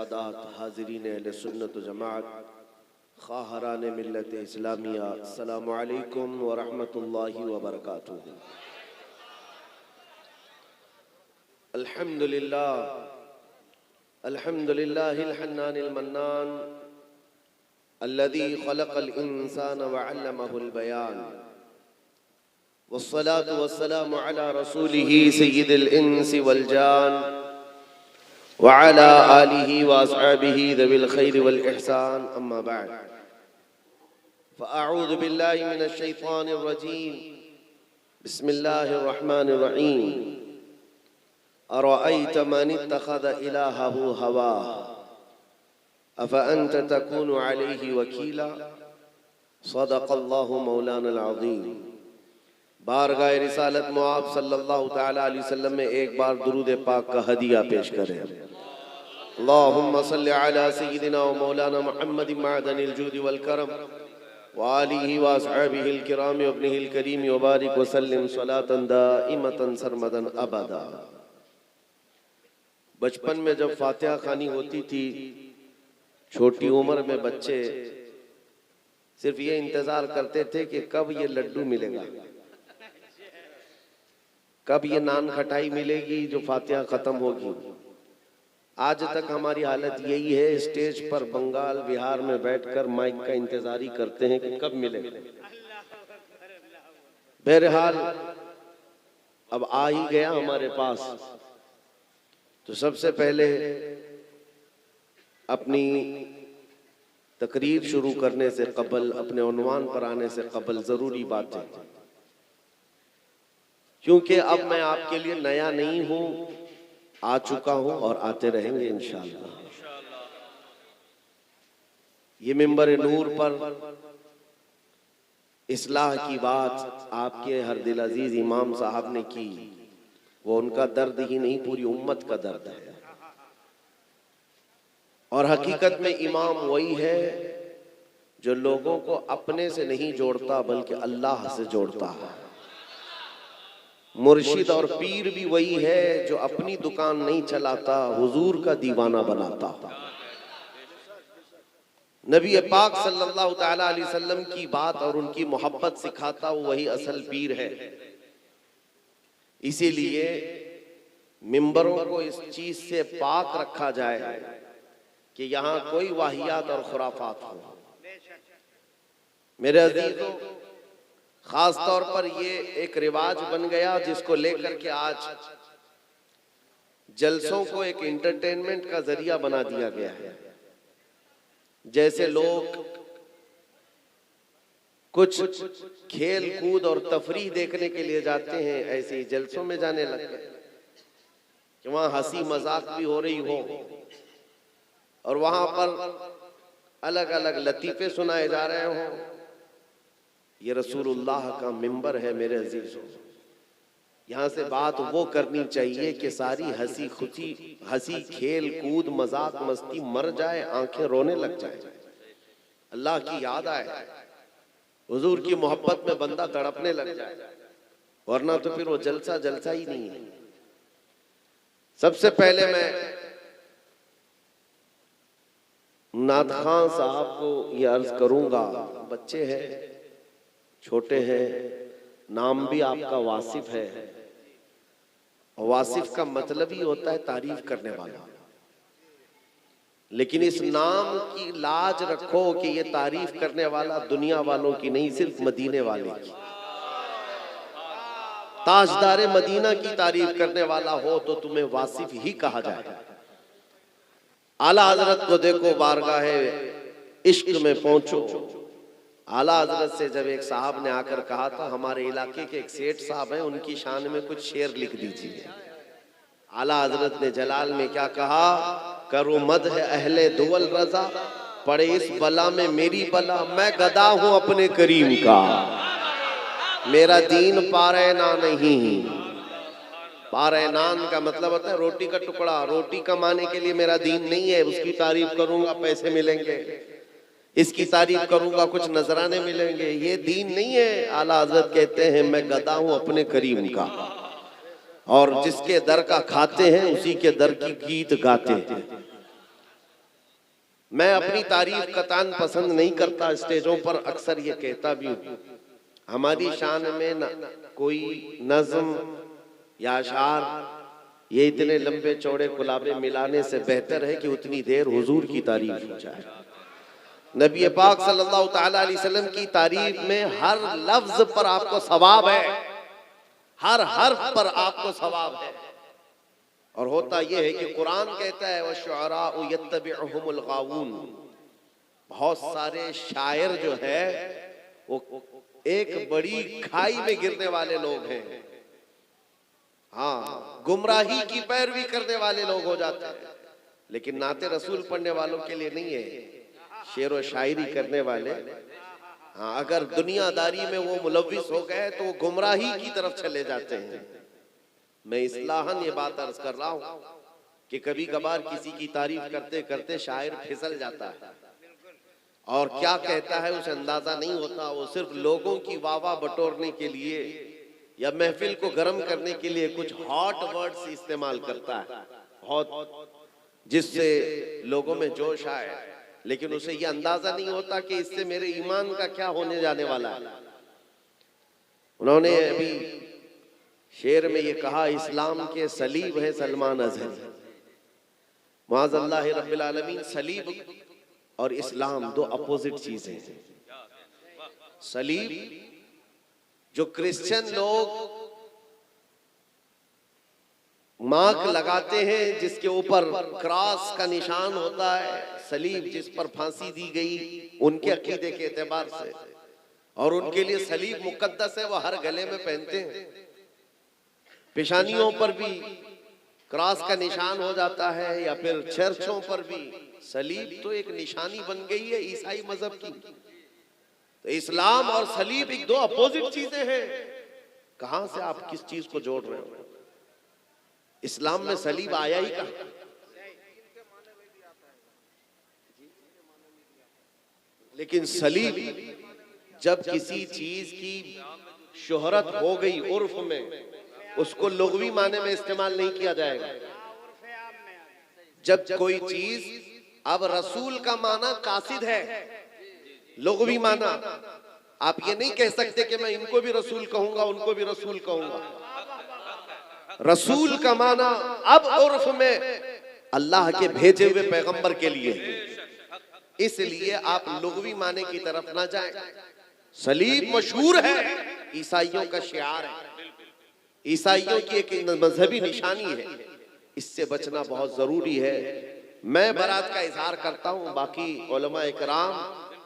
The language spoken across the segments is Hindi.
सादात हाज़रीन अहले सुन्नत व जमात ख़ाहरान मिल्लत इस्लामिया, अस्सलामु अलैकुम व रहमतुल्लाहि व बरकातुहू। अल्हम्दुलिल्लाह अल्हम्दुलिल्लाहिल हन्नानिल मन्नान अल्लज़ी ख़लक़ल इंसान व अल्लमहुल बयान वस्सलातु वस्सलामु अला रसूलिही सय्यिदिल इंसी वल जान व अला आलिही व अस्हाबिही ज़विल खैरि वल इहसान, अम्मा बअद। फ़अऊज़ु बिल्लाहि मिनश शैतानिर रजीम, बिस्मिल्लाहिर रहमानिर रहीम। अरअयत मन इत्तख़ज़ इलाहहु हवाह अफ़अन्त तकूनु अलैहि वकीला। सदक़ल्लाहु मौलाना अज़ीम। बारगाह रिसालत मुआब सल्लल्लाहु तआला अलैहि वसल्लम में एक बार दुरूद पाक का हदिया पेश करें। अल्लाहुम्मा सल्लि अला सय्यिदिना व मौलाना मुहम्मद मअदनिल जूद वल करम व आलिहि व अस्हाबिहिल किराम व इब्निहिल करीम व बारिक व सल्लिम सलातन दाइमतन सरमदन अबदा। बचपन में जब फातिहा खानी होती थी, छोटी उम्र में बच्चे सिर्फ ये इंतजार करते थे कि कब ये लड्डू मिलेगा, कब ये नान खटाई मिलेगी जो फातिहा खत्म होगी। आज तक हमारी हालत यही है, स्टेज पर बंगाल बिहार में बैठकर माइक का इंतजार ही करते हैं कि कब मिलेगा। बहरहाल अब आ ही गया हमारे पास, तो सबसे पहले अपनी तकरीर शुरू करने से कबल, अपने उन्वान पर आने से कबल जरूरी बात है, क्योंकि अब मैं आपके लिए नया नहीं हूं, आ चुका हूं और आते रहेंगे इंशाअल्लाह। ये मिंबर नूर पर इस्लाह की बात आपके हर दिल अजीज इमाम साहब ने की, वो उनका दर्द ही नहीं, पूरी उम्मत का दर्द है। और हकीकत में इमाम वही है जो लोगों को अपने से नहीं जोड़ता बल्कि अल्लाह से जोड़ता है। मुर्शिद और पीर भी वही है जो अपनी दुकान नहीं चलाता, हुजूर का दीवाना बनाता। नबी पाक सल्लल्लाहु तआला अलैहि वसल्लम की बात और उनकी मोहब्बत सिखाता, वही असल पीर है। इसीलिए मिंबरों को इस चीज से पाक रखा जाए कि यहां कोई वाहियात और खुराफात हो। मेरे अजीजों, खास तौर पर ये एक रिवाज बन गया जिसको लेकर के आज जलसों को एक एंटरटेनमेंट का जरिया बना दिया गया है। जैसे लोग कुछ खेल कूद और तफरीह देखने के लिए जाते हैं, ऐसे ही जलसों में जाने लग गए कि वहां हंसी मजाक भी हो रही हो और वहां पर अलग अलग लतीफे सुनाए जा रहे हो। ये रसूलुल्लाह का मिंबर है मेरे अजीजों। यहाँ से बात वो करनी चाहिए कि सारी हंसी खुशी, हंसी खेल कूद मजाक मस्ती मर जाए, आंखें रोने लग जाए, अल्लाह की याद आए, हुजूर की मोहब्बत में बंदा तड़पने लग जाए, वरना तो फिर वो जलसा जलसा ही नहीं है। सबसे पहले मैं नात खान साहब को ये अर्ज करूंगा, बच्चे हैं, छोटे हैं, नाम भी आपका वासिफ है, और वासिफ का मतलब ही होता है तारीफ करने वाला। लेकिन इस नाम की लाज रखो कि ये तारीफ करने वाला दुनिया वालों की नहीं, सिर्फ मदीने वाले की। ताजदारे मदीना की तारीफ करने वाला हो तो तुम्हें वासिफ ही कहा जाए। आला हजरत को देखो, बारगाह इश्क में पहुंचो। आला हजरत से जब एक साहब ने आकर कहा था, हमारे इलाके के एक सेठ साहब हैं, उनकी शान में कुछ शेर लिख दीजिए। आला हजरत ने जलाल में क्या कहा, करो मद है अहले दुवल रजा, पड़े इस बला में मेरी बला, मैं गदा हूं अपने करीम का, मेरा दीन पारैना नहीं। पारैनान का मतलब होता है रोटी का टुकड़ा, रोटी कमाने के लिए मेरा दीन नहीं है, उसकी तारीफ करूंगा पैसे मिलेंगे, इसकी तारीफ करूंगा कुछ नजराने मिलेंगे, ये दीन नहीं है। आला हजरत कहते हैं मैं गदा हूं अपने करीम का, और जिसके दर का खाते हैं उसी के दर की गीत गाते हैं। मैं अपनी तारीफ कतान पसंद नहीं करता, स्टेजों पर अक्सर ये कहता भी हूँ, हमारी शान में कोई नज्म या अशार ये इतने लंबे चौड़े कुलाबे मिलाने से बेहतर है कि उतनी देर हुजूर की तारीफ हो जाए। नबी पाक सल्लल्लाहु ताला अलैहि वसल्लम की तारीफ में हर लफ्ज पर आपको सवाब है, हर हर्फ पर आपको सवाब है। और होता यह है कि कुरान कहता है वशुअराउ यत्तबिउहुमुल गावून, बहुत सारे शायर जो है वो एक बड़ी खाई में गिरने वाले लोग हैं। हाँ, गुमराही की पैरवी करने वाले लोग हो जाते हैं, लेकिन नाते रसूल पढ़ने वालों के लिए नहीं है। शेर व शायरी करने वाले, हाँ, अगर दुनियादारी में वो मुलव्विस हो गए तो वो गुमराही की तरफ चले जाते हैं। मैं इस्लाहन ये बात अर्ज कर रहा हूँ कि कभी कभार किसी की तारीफ करते करते शायर फिसल जाता है और क्या कहता है उसे अंदाजा नहीं होता। वो सिर्फ लोगों की वाह बटोरने के लिए या महफिल को गर्म करने के लिए कुछ हॉट वर्ड्स इस्तेमाल करता है बहुत, जिससे लोगों में जोश आए, लेकिन उसे ये अंदाजा नहीं होता कि इससे मेरे ईमान का क्या होने जाने वाला है। उन्होंने अभी शेर में ये कहा, इस्लाम के सलीब है सलमान अजहर। मुआज़ल्लाह रब्बिल आलमीन, सलीब और इस्लाम दो अपोजिट चीजें हैं। सलीब जो क्रिश्चियन लोग मार्क लगाते हैं जिसके ऊपर क्रॉस का निशान होता है, सलीब जिस पर फांसी दी गई उनके अकीदे के एतबार से, और उनके लिए सलीब मुकद्दस है, वो हर गले में पहनते हैं। पेशानियों पर भी क्रॉस का निशान हो जाता है, या फिर चर्चों पर भी सलीब तो एक निशानी बन गई है ईसाई मजहब की। तो इस्लाम और सलीब एक दो अपोजिट चीजें हैं। कहां से आप किस चीज को जोड़ रहे हो? इस्लाम में सलीब आया ही कहां? लेकिन सलीब जब किसी चीज की शोहरत हो गई उर्फ में, उसको लुग़वी माने में इस्तेमाल नहीं किया जाएगा। जब कोई चीज अब रसूल का माना कासिद है, लुग़वी माना, आप ये नहीं कह सकते कि मैं इनको भी रसूल कहूंगा उनको भी रसूल कहूंगा। रसूल का माना अब उर्फ में अल्लाह के भेजे हुए पैगंबर के लिए, इसलिए आप लुग़वी माने की तरफ ना जाएं। सलीब मशहूर है, ईसाइयों का शिआर है, ईसाइयों की एक मजहबी निशानी है, इससे बचना बहुत जरूरी है। मैं बरात का इजहार करता हूं, बाकी उलमा इकराम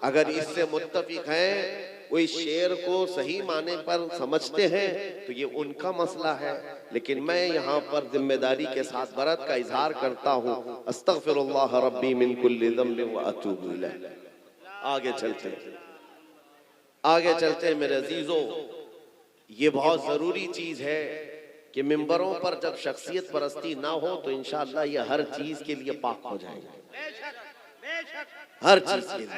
अगर इससे मुत्तफिक हैं, कोई शेर को सही माने पर समझते हैं तो ये उनका मसला है, लेकिन मैं यहाँ पर जिम्मेदारी के साथ बरात का इजहार करता हूँ। अस्तगफिरुल्लाह रब्बी मिन कुल्लि ज़ंबिन व अतूबु इलैह। आगे चलते मेरे अजीजों, ये बहुत जरूरी चीज है कि मिंबरों पर जब शख्सियत परस्ती ना हो तो इंशाअल्लाह ये हर चीज के लिए पाक हो जाएगा, हर चीज के लिए।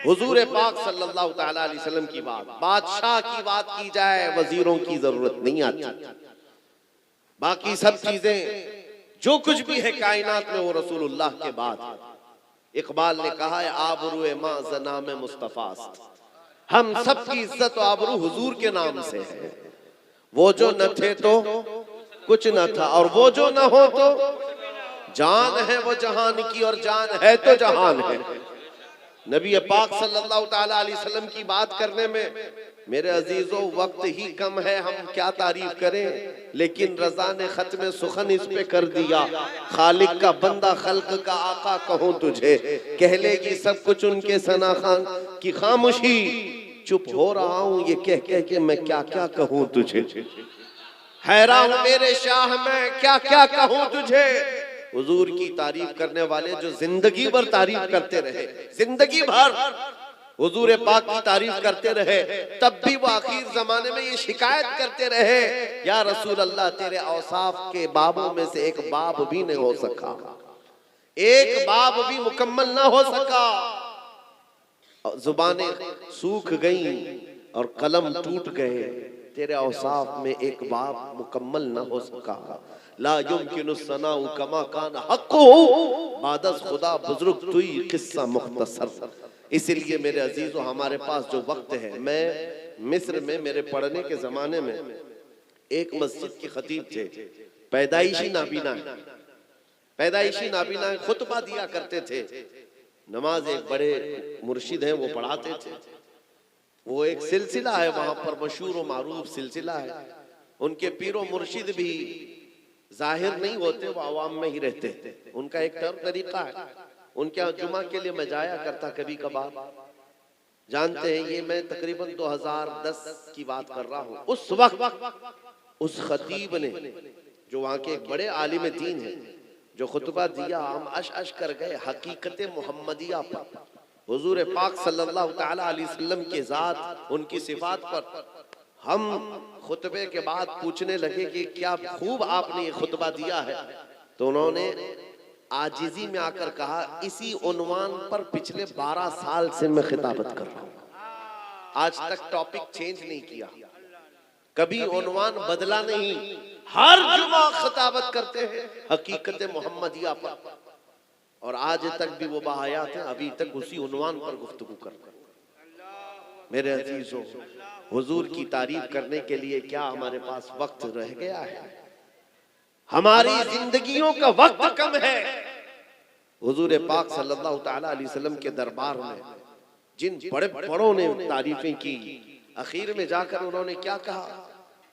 हुजूर पाक सल्लल्लाहु ताला अलैहि वसल्लम की बात, बादशाह की बात की जाए, वजीरों की जरूरत नहीं आती। बाकी सब चीजें जो कुछ भी है कायनात में वो रसूलुल्लाह के बाद। इकबाल ने कहा है, आबरू मां ज़नाम मुस्तफास्त, हम सब की इज्जत और आबरू हुजूर के नाम से है। वो जो न थे तो कुछ न था, और वो जो न हो तो जान है वो जहान की, और जान है तो जहान है। नबी पाक सल्लल्लाहु ताला अलैहि वसल्लम की बात करने में मेरे अजीजों वक्त ही कम है, हम क्या तारीफ करें, लेकिन रजा ने खत में सुखन इस पे कर दिया, खालिक का बंदा खल्क का आका कहूं तुझे, कह लेगी सब कुछ उनके सना खान की खामोशी, चुप हो रहा हूं ये कह कह के मैं क्या क्या कहूं तुझे, हैरान हूं मेरे शाह मैं क्या क्या कहूं तुझे। हुजूर की तारीफ करने वाले जो जिंदगी भर तारीफ करते रहे, जिंदगी भर हुजूर पाक की तारीफ करते रहे, तब भी वो आखिर जमाने में ये शिकायत करते रहे, या रसूल अल्लाह तेरे औसाफ के बाबों में से एक बाब भी नहीं हो सका, एक बाब भी मुकम्मल ना हो सका। जुबानें सूख गई और कलम टूट गए, तेरे औसाफ में एक बाब मुकम्मल ना हो सका। ला युमकिनु सनाउ कमा कान हक्कु बादस खुदा बुजुर्ग तुई किस्सा मुख्तसर। इसीलिए मेरे अजीजों, हमारे पास जो वक्त है, मैं मिस्र में मेरे पढ़ने के जमाने में एक मस्जिद के खतीब थे, पैदाइशी नाबीना, पैदाइशी नाबीना खुतबा दिया करते थे। नमाज एक बड़े मुर्शिद हैं, वो पढ़ाते थे। वो एक सिलसिला है वहां पर, मशहूर और मारूफ सिलसिला है। उनके पीरो मुर्शिद भी जाहिर नहीं होते, वो आवाम में ही रहते। उनका एक तरीका है। उनके यहाँ जुमा के लिए मैं जाया करता कभी कभार। जानते हैं, ये मैं तकरीबन 2010 की बात कर रहा हूँ। उस वक्त उस खतीब ने, जो वहाँ के एक बड़े आलिम दीन है, जो खुतबा दिया, हम अश कर गए हकीकत मोहम्मदिया पर, हुजूर पाक सल्लल्लाहु तआला अलैहि वसल्लम के जात, उनकी सिफात पर। हम खुतबे के बाद पूछने लगे कि क्या खूब आपने ये खुतबा दिया है। तो उन्होंने आजिजी में आकर कहा, इसी उन्वान पर पिछले 12 साल से मैं खिताबत कर रहा हूं, आज तक टॉपिक चेंज नहीं किया, कभी उन्वान बदला नहीं, हर जुमा खिताबत करते हैं हकीकत मोहम्मदिया पर, और आज तक भी वो बाहयात हैं, अभी तक उसी उन्वान पर गुफ्तगू कर। मेरे अजीजों, हुजूर की तारीफ करने के लिए क्या हमारे पास वक्त रह गया है? हमारी जिंदगियों का वक्त कम है। हुजूर पाक सल्लल्लाहु तआला अलैहि वसल्लम के दरबार में जिन बड़े बड़ों ने तारीफें की, आखिर में जाकर उन्होंने क्या कहा?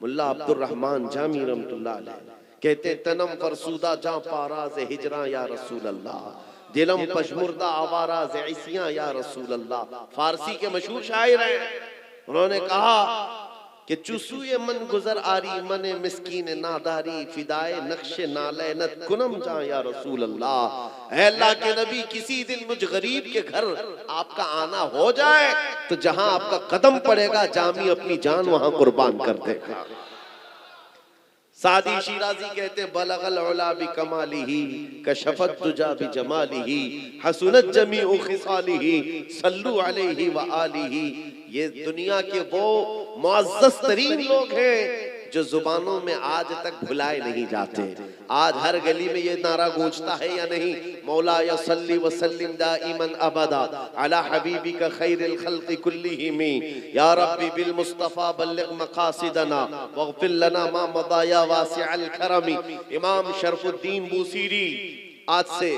मुल्ला अब्दुर रहमान जामी रहमतुल्लाह अलैह कहते, तनम फरसूदा जा पाराज हिजरा या रसूल अल्लाह, दिलम पशमुर्दा आवाराज इसिया या रसूल अल्लाह। फारसी के मशहूर शायर हैं। उन्होंने कहा कि चुसूए मन गुजर आरी मने मिस्कीन नादारी, फिदाए नक्शे नालैनत कुनम जा या रसूल अल्लाह। ऐ अल्लाह के नबी, किसी दिन मुझ गरीब के घर आपका आना हो जाए तो जहां आपका कदम पड़ेगा, जामी अपनी जान वहां कुर्बान कर देगा। सादी शिराजी कहते, बलगल उला बि कमालिही कशफत तुजा बि जमालिही हसनत जमीउ खिसालिही सल्लु अलैहि व आलिही। ये दुनिया के वो मुअज़्ज़ज़ तरीन लोग हैं जो जुबानों में आज तक भुलाए नहीं जाते। आज हर गली में ये नारा गूंजता है या नहीं? मौला या सल्ली व सल्लिम दाइमन अबदा अला हबीबिका खैरिल खल्क़ि कुल्लिहिम या रब्बी बिल मुस्तफा बल्लिग मकासिदना वग़फिर लना मा मदा या वासिअल करमी। इमाम शरफुद्दीन बूसीरी, आज से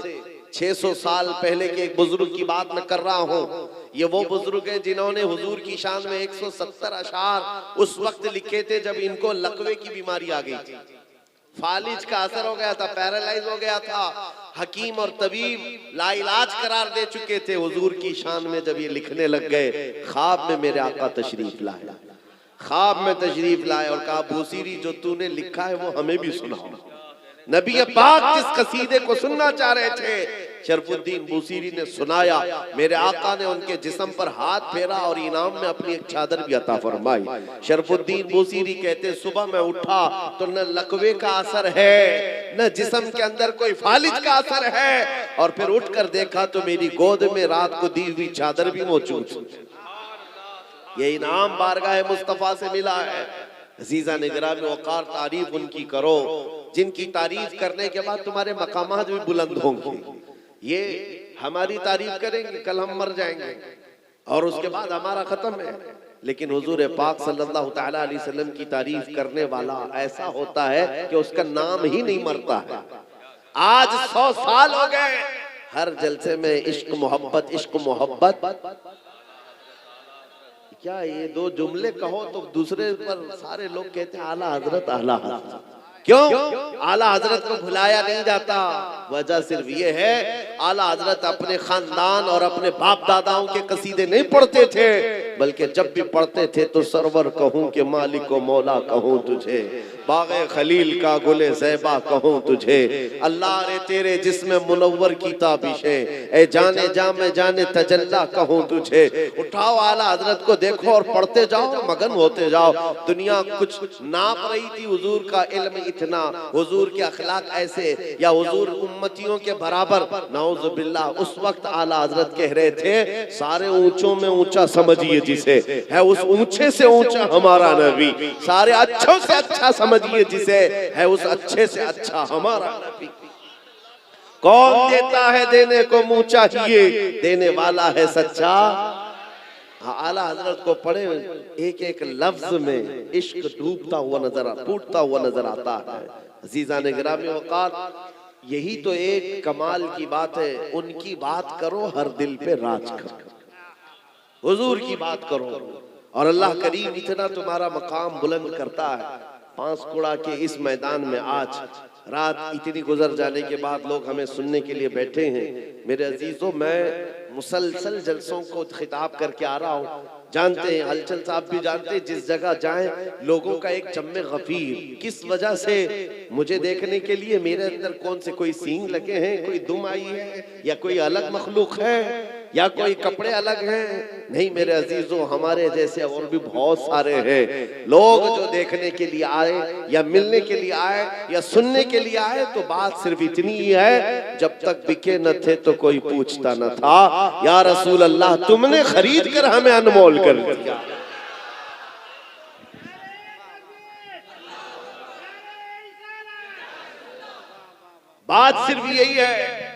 600 साल पहले के एक बुजुर्ग की बात मैं कर रहा हूँ। ये वो बुजुर्ग है जिन्होंने हुजूर की शान में 170 अशार उस वक्त लिखे थे जब इनको लकवे की बीमारी आ गई थी, फालिज का असर हो गया था, पैरालाइज हो गया था। हकीम और तबीब लाइलाज करार दे चुके थे। हुजूर की शान में जब ये लिखने लग गए, ख्वाब में मेरे आका तशरीफ लाए, ख्वाब में तशरीफ लाए और कहा, बूसीरी जो तूने लिखा है वो हमें भी सुनाओ। नबी पाक जिस कसीदे को सुनना चाह रहे थे, शरफुद्दीन बूसीरी ने सुनाया। मेरे आका ने उनके जिस्म पर हाथ फेरा और इनाम में अपनी एक चादर भी अता फरमाई। शरफुद्दीन बूसीरी कहते, सुबह मैं उठा तो न लकवे का असर है, न जिस्म के अंदर कोई फालिज का असर है, और फिर उठकर देखा तो मेरी गोद में रात को दी हुई चादर भी मौजूद। ये इनाम बारगाह मुस्तफा से मिला है। अजीजा निगरान वक़ार, तारीफ उनकी करो जिनकी तारीफ करने के बाद तुम्हारे मकामात भी बुलंद होंगे। ये हमारी तारीफ करेंगे, कल हम मर जाएंगे और उसके बाद हमारा खत्म है। लेकिन हुजूर पाक सल्लल्लाहु तआला अलैहि वसल्लम की तारीफ करने वाला ऐसा होता है कि उसका नाम ही नहीं मरता है। आज 100 साल हो गए, हर जलसे में इश्क मोहब्बत, इश्क मोहब्बत। क्या ये दो जुमले कहो तो दूसरे पर सारे लोग कहते हैं आला हजरत, आला हजरत। क्यों आला हजरत को भुलाया नहीं जाता? वजह सिर्फ ये है, आला हजरत अपने खानदान और अपने बाप दादाओं के कसीदे नहीं पढ़ते थे, बल्कि जब भी पढ़ते थे तो सरवर कहूं कि मालिक व मौला कहूं तुझे, बाग़े खलील का गुले ज़ैबा कहूं तुझे, अल्लाह रे तेरे जिस्म मुनव्वर की ताबिशें, ए जाने जा मैं जाने तजल्ला कहूं तुझे। उठाओ आला हजरत को देखो और पढ़ते जाओ, मगन होते जाओ। दुनिया कुछ नाप रही थी हुजूर का इल्म इतना, हुजूर के अखलाक ऐसे, या हुजूर उम्मतियों के बराबर, नाउज़ुबिल्लाह। उस वक्त आला हजरत कह रहे थे, सारे ऊंचों में ऊंचा समझिए जिसे, है उस ऊंचे से ऊंचा हमारा नबी। सारे अच्छों से अच्छा समझिए जिसे, है उस अच्छे से अच्छा हमारा नबी। कौन देता है देने को मुंह चाहिए, देने वाला है सच्चा। आला हजरत को पढ़े, एक एक लफ्ज में इश्क डूबता हुआ फूटता हुआ नजर आता है। अजीजान गिरामी वक़ार, यही तो एक कमाल की बात है। उनकी बात करो, हर दिल पे राज करो। हुजूर की बात करो और अल्लाह करीम इतना तुम्हारा मकाम बुलंद करता है। पांसकुड़ा के इस मैदान में आज रात इतनी गुजर जाने के बाद लोग हमें सुनने के लिए बैठे हैं। मेरे अजीजों, मैं मुसलसल जलसों को खिताब करके आ रहा हूँ। जानते हैं, हलचल साहब भी जानते हैं, जिस जगह जाएं लोगों का एक जम्मे गफीर। किस वजह से? मुझे देखने के लिए मेरे अंदर कौन से कोई सींग लगे हैं, कोई दुम आई है, या कोई अलग मखलूक है, या कोई कपड़े अलग हैं? नहीं मेरे अजीजों, हमारे जैसे और भी बहुत सारे हैं लोग जो देखने के लिए आए, या मिलने के लिए आए, या सुनने के लिए आए। तो बात सिर्फ इतनी ही है, जब तक बिके न थे तो कोई पूछता न था। या रसूल अल्लाह, तुमने खरीद कर हमें अनमोल कर दिया। बात सिर्फ यही है,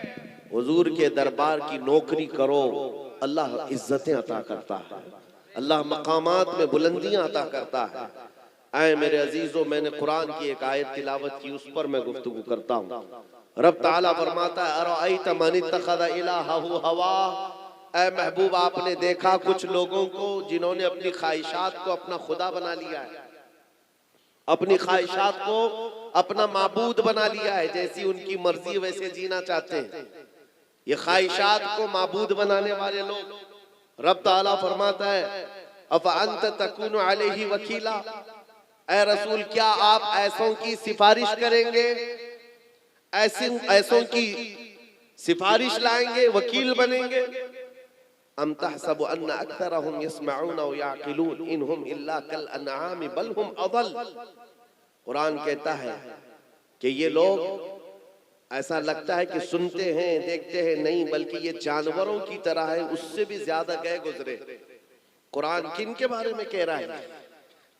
हुजूर के दरबार की नौकरी करो, अल्लाह इज्जतें अता करता है, अल्लाह मकामात में बुलंदियां अता करता है। आए मेरे अजीजों, मैंने कुरान की एक आयत तिलावत की, उस पर मैं गुफ्तगू करता हूँ। रब ताला फरमाता है, अरअयत मन इत्तखज़ इलाहहु हवा। ऐ महबूब, आपने देखा कुछ लोगों को जिन्होंने अपनी ख्वाहिशात को अपना खुदा बना लिया है, अपनी ख्वाहिशात को अपना माबूद बना लिया है। जैसी उनकी मर्जी वैसे जीना चाहते हैं। ये ख्वाहिशात को माबूद बनाने वाले लोग, रब ताला फरमाता है, अफ़ अंत तकूनु अलैहि वकीला। ऐ रसूल, क्या आप ऐसों की सिफारिश करेंगे, ऐसों की सिफारिश लाएंगे, वकील बनेंगे? अम तहसबु अन्ना अक्सरहुम यस्मऊन व याक़िलून इनहुम इल्ला कल अनआम बल हुम अदल। कुरान कहता है कि ये लोग, ऐसा लगता है कि सुनते हैं देखते हैं, नहीं बल्कि ये जानवरों की तरह है, उससे भी ज्यादा गए गुजरे। कुरान किन के बारे में कह रहा है?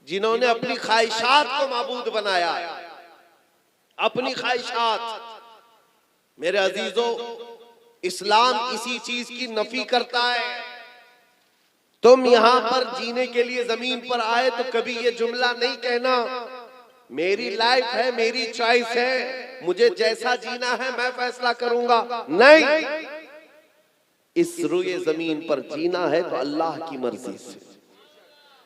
जिन्होंने अपनी ख्वाहिशात को माबूद बनाया, अपनी ख्वाहिशात। मेरे अजीजों, इस्लाम इसी चीज की नफी करता है। तुम यहां पर जीने के लिए जमीन पर आए तो कभी ये जुमला नहीं कहना, मेरी लाइफ है, मेरी चॉइस है, मुझे जैसा जीना है मैं फैसला करूंगा। नहीं, इस रुए जमीन पर जीना है तो अल्लाह की मर्जी से,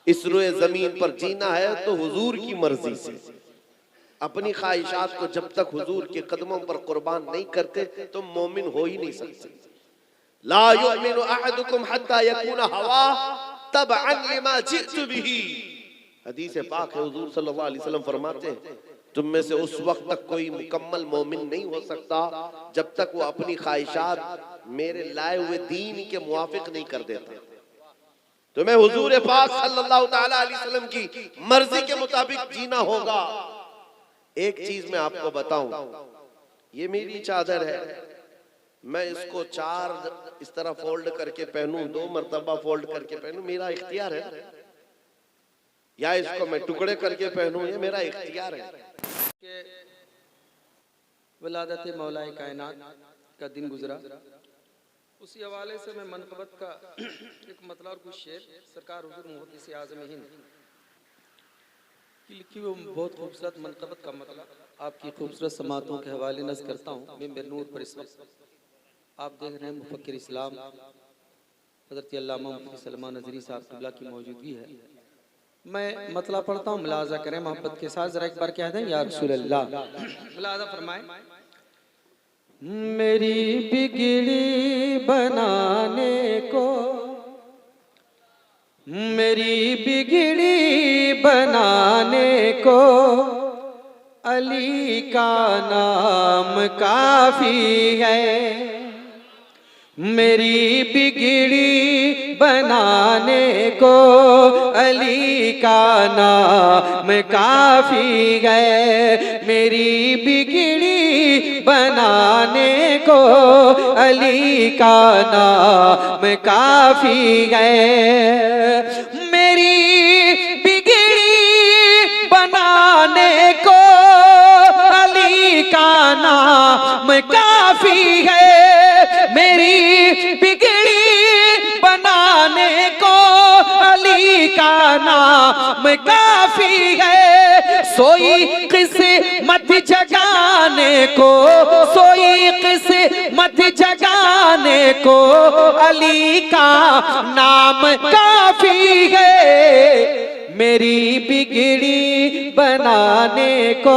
इस रुए जमीन पर जीना है तो हुजूर की मर्जी से। अपनी ख्वाहिशात को जब तक हुजूर के कदमों पर कुर्बान नहीं करते तुम मोमिन हो ही नहीं सकते। ला युमिनु अहदुकुम हत्ता यकूना हवा तबअन लिमा जिअतु बिही। हदीस पाक है, हुजूर सल्लल्लाहु अलैहि वसल्लम फरमाते हैं, तुम में से उस वक्त तक कोई मुकम्मल मोमिन नहीं हो सकता जब तक वो अपनी ख्वाहिशात मेरे लाए हुए दीन के मुवाफिक नहीं कर देता। तुम्हें हुजूर पाक सल्लल्लाहु ताला अलैहि वसल्लम की मर्जी के मुताबिक जीना होगा। एक चीज मैं आपको बताऊं, ये मेरी चादर है, मैं इसको 4 इस तरह फोल्ड करके पहनूं, 2 मर्तबा फोल्ड करके पहनूं, मेरा इख्तियार है, या इसको मैं टुकड़े करके पहनूं, ये मेरा इख्तियार है। विलादत मौलाए कायनात का दिन गुजरा, उसी हवाले से मैं मनक़बत का एक मतलब और कुछ शेर सरकार हुजूर मुहद्दिस आज़म हिंद की लिखी हुई बहुत खूबसूरत मनक़बत का मतलब आपकी खूबसूरत समातों के हवाले नज़र करता हूँ। मैं नूर पर इस वक्त आप देख रहे हैं मुफक्किर इस्लाम हज़रत अल्लामा मुफ्ती सलमान नज़री साहब क़िबला की मौजूदगी है। मैं मतलब पढ़ता हूँ, मुलाज़ा करें मोहब्बत के साथ। ज़रा एक बार कह दें या रसूल अल्लाह। मुलाज़ा फरमाएं। मेरी बिगड़ी बनाने को, मेरी बिगड़ी बनाने को अली का नाम काफ़ी है। मेरी बिगड़ी बनाने को अली का नाम काफ़ी है। मेरी बिगड़ी बनाने को अली का नाम काफी है। मेरी बिगड़ी बनाने को अली का नाम काफी है। मेरी बिगड़ी बनाने को अली का नाम काफी है। सोई किस्मत जगाने को, सोई किस्मत जगाने को अली का नाम काफी है। मेरी बिगड़ी बनाने को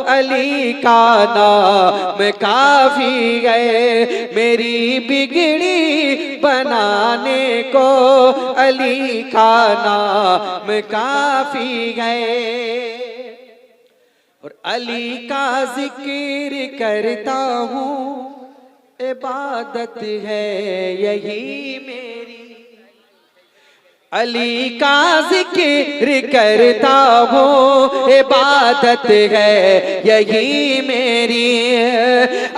अली का नाम काफी है। मेरी बिगड़ी बनाने को अली का नाम काफी है। और अली का जिक्र करता हूँ, इबादत है यही मेरी। अली का जिक्र करता हूँ, इबादत है यही मेरी।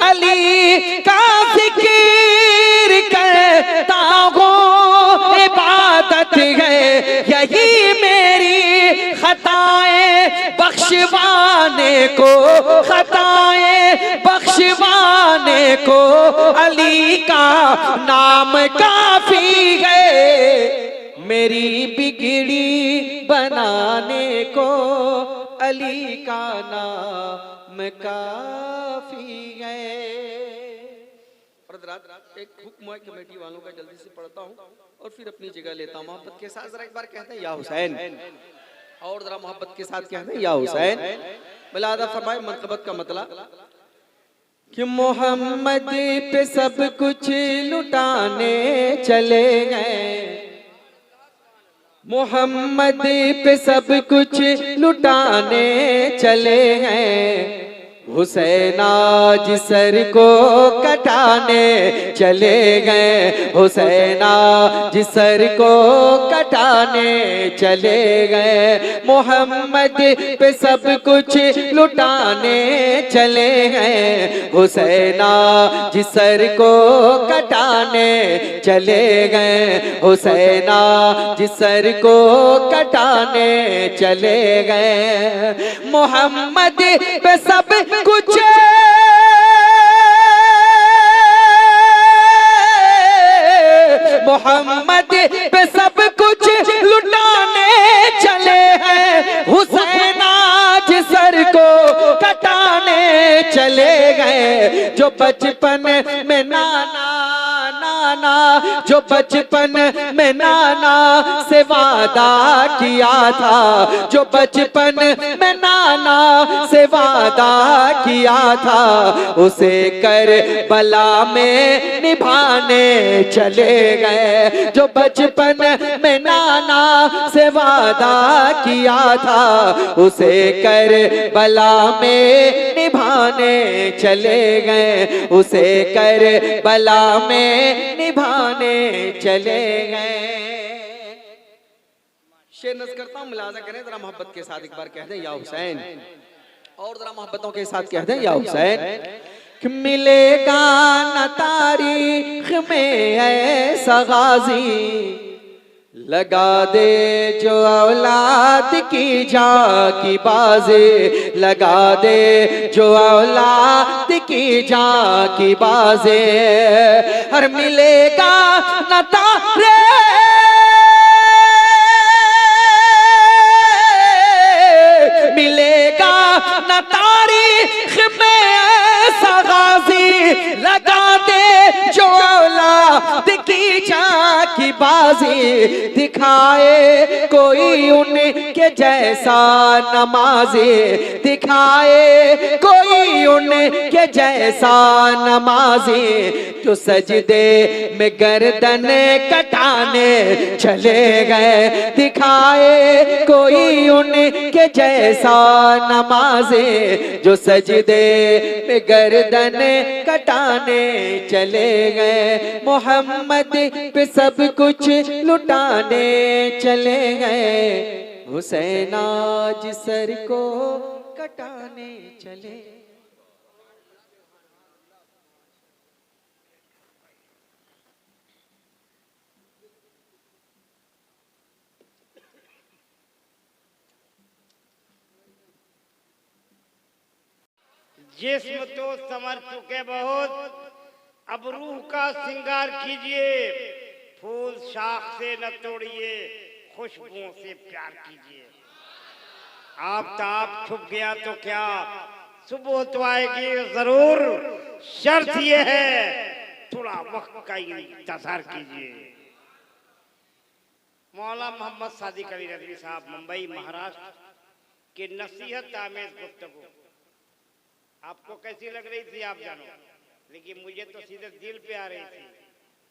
अली का जिक्र करता हूँ, इबादत है यही मेरी। खताएं बख्शवाने को, खताएं बख्शवाने को अली का नाम काफी है। मेरी बिगड़ी बनाने को अली का नाम काफी है। एक हुक्म है कमेटी वालों का, जल्दी से पढ़ता हूँ और फिर अपनी जगह लेता हूँ। मोहब्बत के साथ जरा एक बार कहते हैं या हुसैन, और जरा मोहब्बत के साथ कहते हैं या हुसैन। मिलादा फरमाए मनक़बत का मतलब कि मोहम्मद पे सब कुछ लुटाने चले गए। मोहम्मद पे सब कुछ लुटाने चले हैं। हुसैन आज सर को कटाने चले गए। हुसैन आज सर को कटाने चले गए। मोहम्मद पे सब कुछ लुटाने चले गए। हुसैन आज सर को कटाने चले गए। हुसैन आज सर को कटाने चले गए। मोहम्मद पे सब कुछ मोहम्मद पे सब कुछ लुटाने चले हैं। हुसैन आज सर को कटाने चले गए। जो बचपन में नाना जो बचपन में नाना से वादा किया था, जो बचपन में नाना से वादा किया था, उसे करबला में निभाने चले गए। जो बचपन में नाना से वादा किया था, उसे करबला में निभाने चले गए। उसे करबला में निभाने चले गए। शेर नज़र करता हूँ, मुलाजा करें जरा मोहब्बत के साथ एक बार कह दें या हुसैन, और जरा मोहब्बतों के साथ कह दें या हुसैन। मिलेगा न तारीख में ऐसा गाजी, लगा दे जो औलाद की जाकी बाजे, लगा दे जो औलाद की जाकी बाजे। हर मिलेगा न तारे मिलेगा न तारीख में ऐसा गाजी, लगा दे जो औलाद की जाकी बाजी। दिखाए कोई उनके जैसा नमाज़ी, दिखाए कोई उनके जैसा नमाज़ी, जो सजदे में गर्दन कटाने चले गए। दिखाए कोई उनके जैसा नमाज़ी, जो सजदे में गर्दन कटाने चले गए। मोहम्मद पे सब कुछ लुटाने चले गए। हुसैन आज सर को कटाने चले। जिस्म तो संवर चुके बहुत, अब रूह का श्रृंगार कीजिए, फूल शाख से न तोड़िए, खुशबुओं से प्यार कीजिए। आफताब छुप गया तो क्या, सुबह तो आएगी जरूर, शर्त ये है थोड़ा वक्त का इंतजार कीजिए। मौलाना मोहम्मद सादिक अली रज़वी साहब, मुंबई महाराष्ट्र की नसीहत आमेज गुफ्तगू आपको कैसी लग रही थी आप जानो, लेकिन मुझे तो सीधे दिल पे आ रही थी।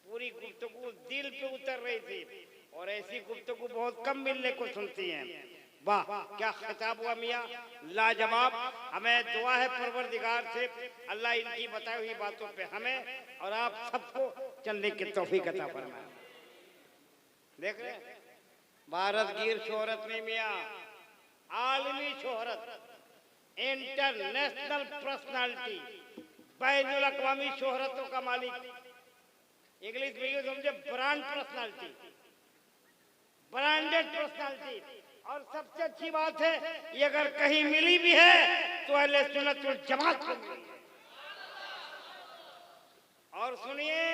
पूरी गुफ्तगू दिल पे उतर रही थी, और ऐसी गुफ्तगू बहुत कम मिलने को सुनती हैं। वाह क्या खिताब हुआ मियाँ, लाजवाब। हमें दुआ है परवरदिगार से अल्लाह इनकी बताई हुई बातों पे हमें और आप सबको चलने की तौफीक अता फरमाए। देख रहे हैं भारत गिर शोहरत में मियाँ, आलमी शोहरत, इंटरनेशनल पर्सनालिटी, बैनुल अक़वामी शोहरतों का मालिक। इंग्लिश में ये समझे ब्रांड पर्सनालिटी, ब्रांडेड पर्सनालिटी। और सबसे अच्छी बात है ये अगर कहीं मिली भी है तो अहले सुन्नत वल जमात को मिली है। और सुनिए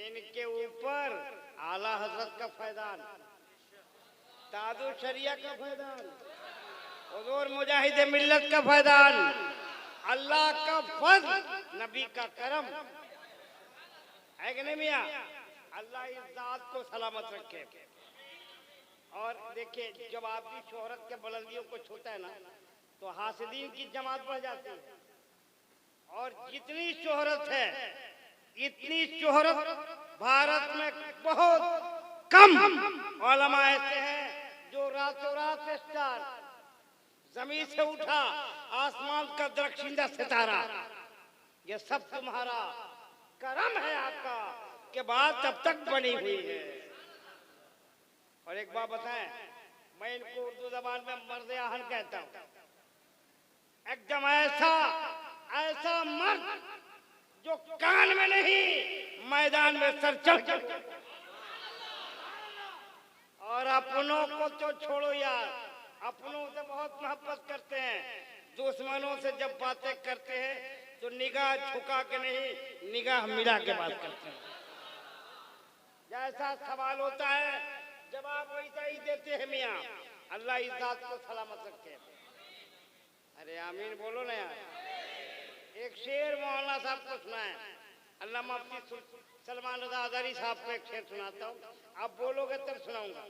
इनके ऊपर आला हजरत का फैदान, ताजु शरिया का फैदान, हुजूर मुजाहिद मिल्लत का फैदान, अल्लाह का फज़ल, नबी का करम है कि नहीं मियाँ। अल्लाह इस जात को सलामत रखे। और देखिए जब आपकी शोहरत के बुलंदियों को छूता है ना तो हासिदीन की जमात बढ़ जाती है। और जितनी शोहरत है इतनी शोहरत भारत में बहुत कम उलमा ऐसे हैं जो रातों रात स्टार, जमीन से उठा आसमान का दरख्शिंदा सितारा। ये सब तुम्हारा करम है आपका कि बात अब तक बनी हुई है। और एक बात बताएं, मैं इनको उर्दू जबान में मर्द आहन कहता हूँ। एकदम ऐसा मर्द जो कान में नहीं मैदान में सर चढ़। और अपनों को तो छोड़ो यार, अपनों से बहुत मोहब्बत करते हैं, दुश्मनों से जब बातें करते हैं तो निगाह झुका के नहीं निगाह मिला के बात करते हैं। जैसा सवाल होता है जवाब वैसा ही देते हैं मियाँ। अल्लाह इस बात को सलामत रखे। अरे आमीन बोलो ना यार। एक शेर मौलाना साहब को सुनाए, अल्लाह मुफ्ती सलमान रज़ा आज़ारी साहब को एक शेर सुनाता हूँ, आप बोलोगे तब सुनाऊंगा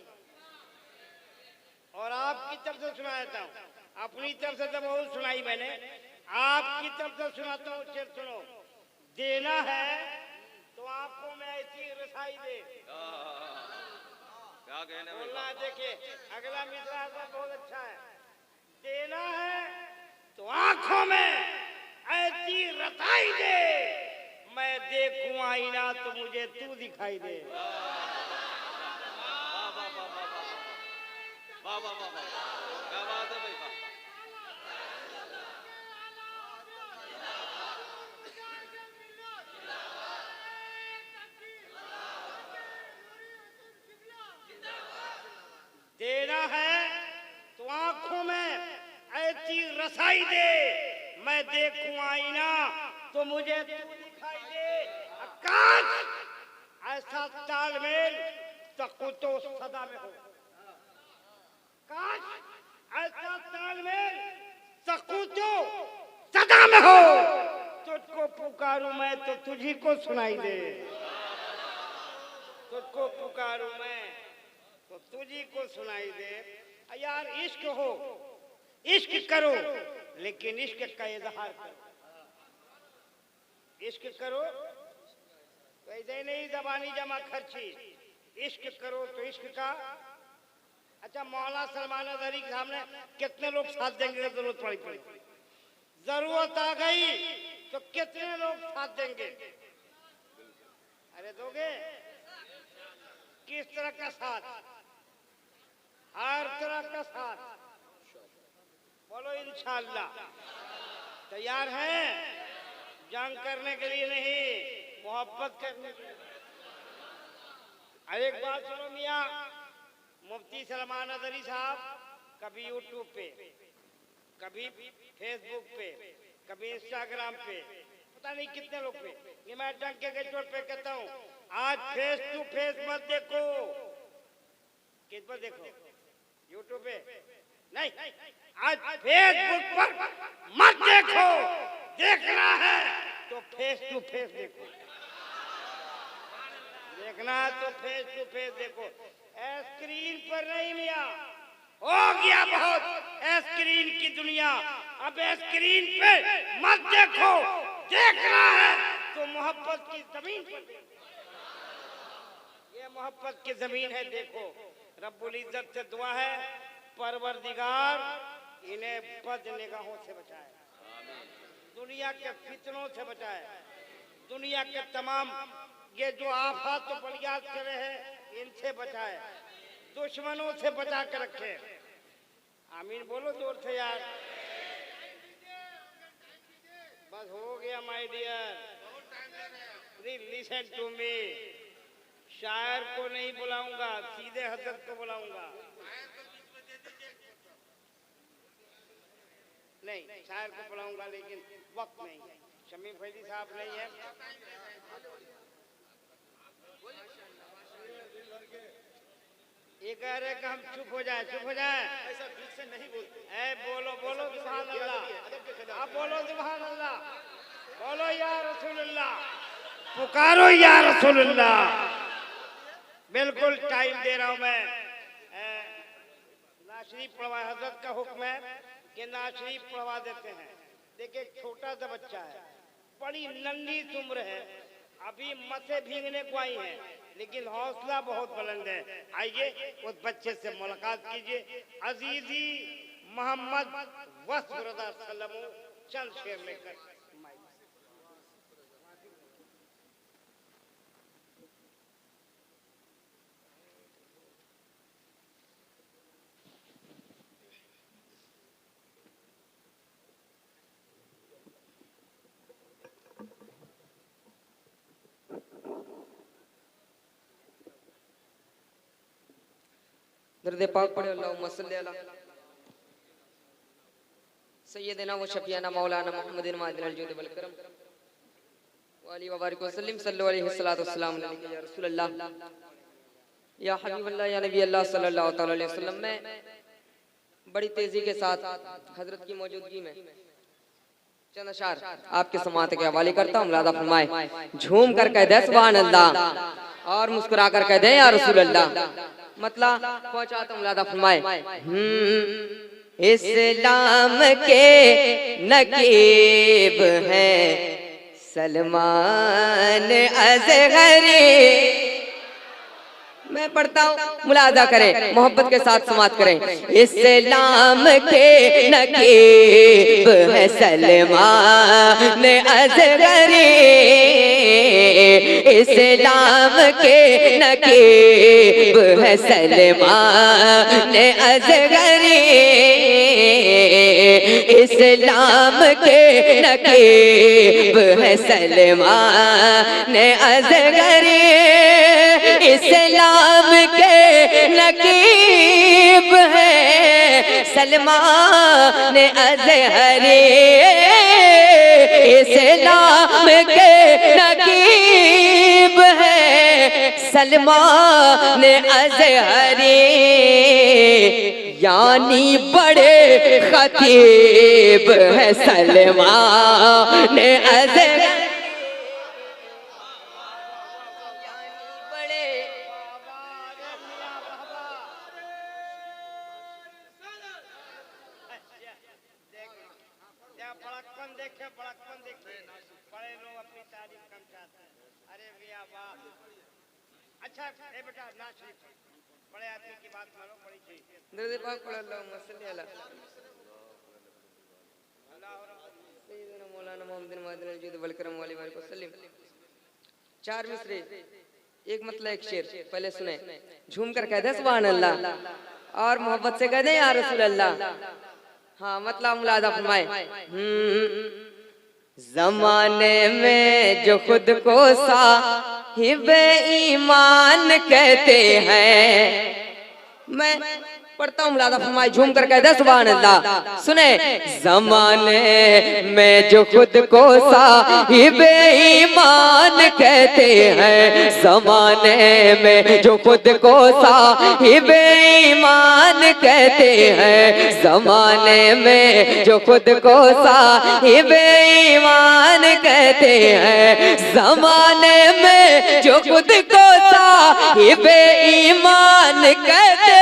और आपकी तरफ से सुनाता हूँ। अपनी तरफ से तो बहुत सुनाई मैंने, आपकी तरफ से सुनाता हूँ। शेर सुनो। देना है तो आंखों में ऐसी रसाई दे, बोलना है। देखिए अगला मिसरा बहुत अच्छा है। देना है तो आंखों में ऐसी रसाई दे, मैं देखूं आईना तो मुझे तू दिखाई दे। क्या बात है भाई। देना है तो आंखों में ऐसी रसाई दे, मैं देखूं आईना तो मुझे तू दिखाई दे। काश ऐसा तालमेल सकुतो सदा में हो, काश ऐसा तालमेल सकुतो सदा में हो। तुझको पुकारूं मैं तो तुझी को सुनाई दे, तुझको पुकारूं मैं तो तुझी को सुनाई दे। यार इश्क हो, इश्क करो, लेकिन इश्क का इजहार करो। इश्क करो तो ऐसे नहीं जबानी जमा खर्ची, इश्क करो तो इश्क का। अच्छा मौलाना सलमान अज़हरी के सामने कितने लोग साथ देंगे, जरूरत पड़ी, जरूरत आ गई तो कितने लोग साथ देंगे? अरे दोगे? किस तरह का साथ? हर तरह का साथ। बोलो इंशाअल्लाह। तैयार हैं? जंग करने के लिए नहीं, मोहब्बत करने के लिए। एक बात सुनो मियाँ, मुफ्ती सलमान अज़हरी साहब कभी यूट्यूब पे, कभी फेसबुक पे, कभी इंस्टाग्राम पे, पता नहीं कितने लोग पे, ये मैं डंके के चोट पे कहता हूँ, आज फेस टू फेस मत देखो। किस पर देखो? यूट्यूब पे नहीं, आज फेसबुक पर मत देखो। देखना है तो फेस टू फेस देखो, देखना है तो फेस टू फेस देखो, स्क्रीन पर नहीं मिया। हो गया बहुत स्क्रीन की दुनिया, अब स्क्रीन पे मत देखो। देखना है तो मोहब्बत की जमीन पर देखो। ये मोहब्बत की जमीन है, देखो। रब्बुल इज्जत से दुआ है, परवरदिगार इन्हें बद निगाहों से बचाए, दुनिया के फितनों से बचाए, दुनिया के तमाम ये जो आफत तो बलियात करे हैं इनसे बचाए, दुश्मनों से बचा कर रखे। आमीन बोलो जोर से यार। बस हो गया my dear, please listen to me. शायर को नहीं बुलाऊंगा, सीधे हजरत को बुलाऊंगा। नहीं, शायर को बुलाऊंगा लेकिन वक्त नहीं है। शमी फैदी साहब नहीं है। ये कह रहे कि हम चुप हो जाए, चुप हो जाए। ऐसा दिल से नहीं बोलते। ऐ बोलो बोलो सुभान अल्लाह, अब बोलो सुभान अल्लाह, बोलो या रसूलुल्लाह, पुकारो या रसूलुल्लाह। बिल्कुल टाइम दे रहा हूं मैं। नाशरीफ पढ़वा, हजरत का हुक्म है कि नाशरीफ पढ़वा देते हैं। देखिए छोटा सा बच्चा है, बड़ी नन्ही उम्र है, अभी मसे भीगने को आई है, लेकिन हौसला बहुत बुलंद है। आइए उस बच्चे से मुलाकात कीजिए। अजीजी मोहम्मद वस्फ़ सल्लमो चंद शेर लेकर। दर्द पाक पढ़े अल्लाहुम्मा सल्ली अला सय्यदना व शफीना मौलाना मुहम्मदिन मादिल जुद वल करम व अली व बारिक वसल्लम सल्लल्लाहु अलैहि वसल्लम वस्सलाम अलैका या रसूल अल्लाह या हबीब अल्लाह या नबी अल्लाह सल्लल्लाहु तआला अलैहि वसल्लम। मैं बड़ी तेजी के साथ हजरत की मौजूदगी में चंद अशार आपके समात के हवाले करता हूँ। मुलादा फरमाए, झूम कर कह दे सुभान अल्लाह और मुस्कुरा कर कह दे या रसूल अल्लाह। मतलब पहुंचाता हूँ। मुलादा फरमाए, इस्लाम के नकीब हैं सलमान असगरी। मैं पढ़ता हूँ, मुलादा करें, मोहब्बत के साथ समात करें। इस्लाम के नकीब है सलमान असगरी, इस्लाम के नकीब है सलमान असगरी, इस्लाम के नकीब है सलमान असगरी, इस्लाम के नकीब है सलमान अज़हरी, इस्लाम के नकीब है सलमान अज़हरी, यानी बड़े खतीब है सलमान अज़हरी। अच्छा बेटा नाशरीफ बड़े आदमी की बात मानो, बड़ी चीज दर्द पाक पढ़ अल्लाहुम्मा सल्ली अला सय्यदना मौलाना मुहम्मदिन मादिल जुद वल करम वाली वाली वसल्लम। चार मिसरे, एक मतलब एक शेर, पहले सुने, झूम कर कह दे सुभान अल्लाह और मोहब्बत से कह दे या रसूल अल्लाह। हाँ मतलब मुलादा फरमाए, जमाने में जो खुद को साहिब ईमान कहते हैं। मैं पढ़ता हूँ मुलादा फरमाए झूम कर कहते सुभान अल्लाह। सुने जमाने में जो खुद को साहिब ईमान कहते हैं, जमाने में जो खुद को साहिब ईमान कहते हैं, जमाने में जो खुद को साहिब ईमान कहते हैं, जमाने में जो खुद को साहिब ईमान कहते हैं,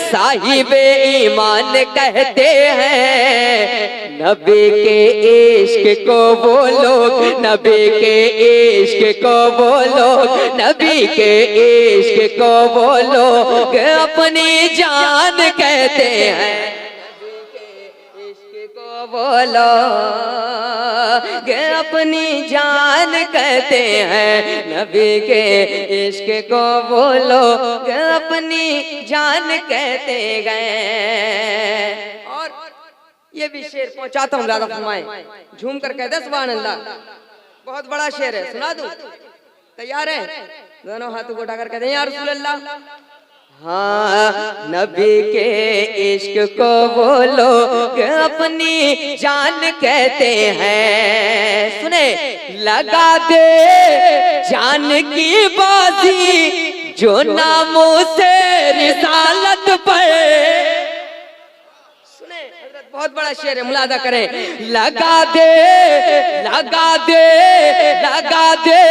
साहिब ईमान कहते हैं। नबी के इश्क को वो लोग, नबी के इश्क को वो लोग, नबी के इश्क को वो लोग अपनी जान कहते हैं। बोलो अपनी जान कहते हैं, नबी के इश्क को बोलो अपनी जान कहते गए। और ये भी शेर पहुंचाता हूँ मुलादा फरमाए झूम कर कहते सुभान अल्लाह। बहुत बड़ा शेर है, सुना दूं? तैयार है? दोनों हाथ को उठाकर कहते हैं या रसूल अल्लाह। हाँ, नबी के इश्क को वो लोग अपनी जान कहते हैं। सुने लगा दे जान की बाजी जो नामों से रिसालत पर। बहुत बड़ा शेर है, मुलादा करें। लगा दे लगा दे लगा दे